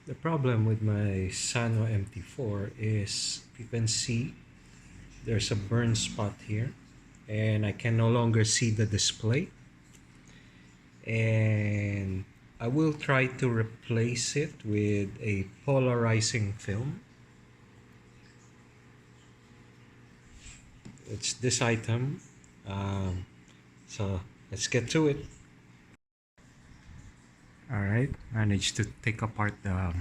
The problem with my Sanwa MT4 is you can see there's a burn spot here and I can no longer see the display, and I will try to replace it with a polarizing film. It's this item, so let's get to it. Alright, managed to take apart the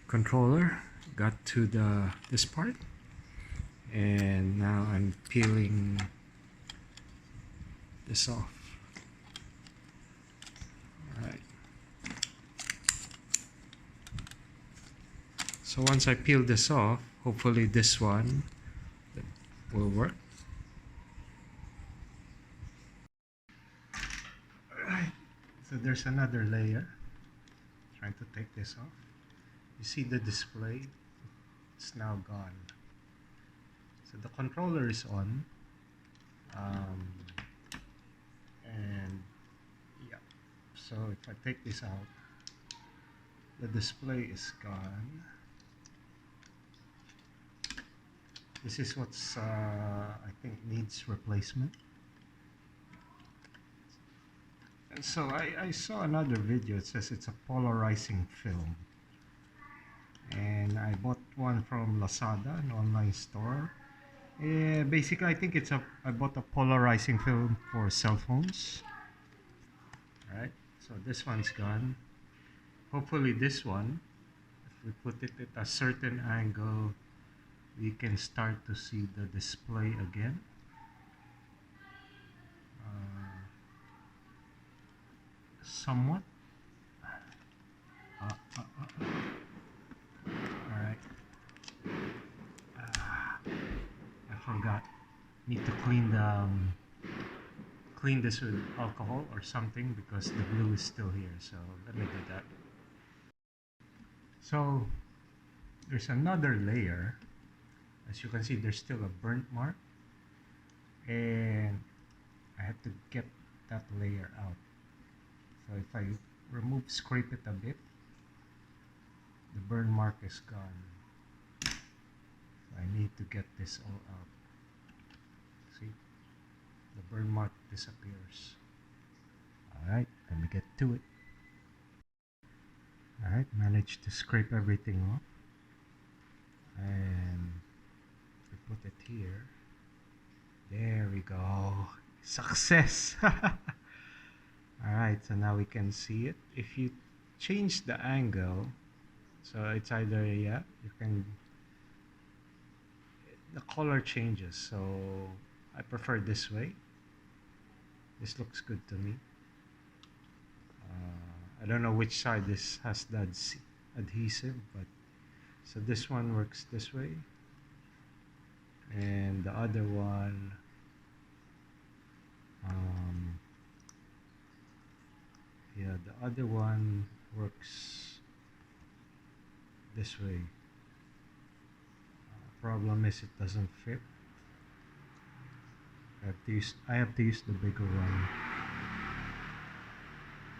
controller, got to this part, and now I'm peeling this off. Alright, so once I peel this off, hopefully this one will work. Alright, so there's another layer. Trying to take this off. You see the display, it's now gone. So the controller is on, and yeah, so if I take this out, the display is gone. This is what's I think needs replacement. And so I saw another video. It says it's a polarizing film, and I bought one from Lazada, an online store. Basically, I think I bought a polarizing film for cell phones. Right, so this one's gone. Hopefully this one, if we put it at a certain angle, we can start to see the display again. Somewhat. Alright. I forgot. Need to clean this with alcohol or something because the glue is still here. So let me do that. So there's another layer. As you can see, there's still a burnt mark, and I have to get that layer out. So if I scrape it a bit, the burn mark is gone. So I need to get this all out. See, the burn mark disappears. Alright, let me get to it. Alright, managed to scrape everything off, and we put it here. There we go. Success! Alright, so now we can see it. If you change the angle, so it's either, yeah, you can, the color changes. So I prefer this way. This looks good to me. I don't know which side this has the adhesive, but so this one works this way, and the other one yeah, the other one works this way. Problem is it doesn't fit. I have to use the bigger one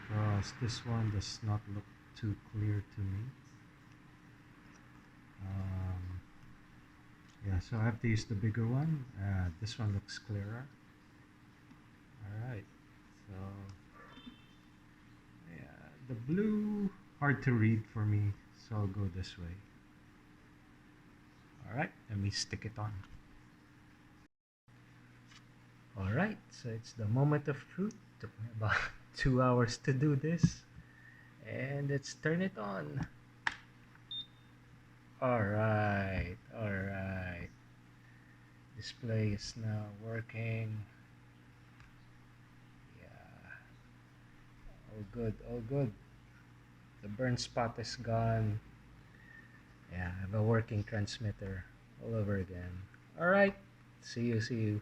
because this one does not look too clear to me. Yeah, so I have to use the bigger one. This one looks clearer. Alright, so yeah, the blue hard to read for me, so I'll go this way. Alright, let me stick it on. Alright, so it's the moment of truth. Took me about 2 hours to do this, and let's turn it on. Alright, alright. Display is now working. Yeah. All good, all good. The burn spot is gone. Yeah, I have a working transmitter all over again. Alright, see you.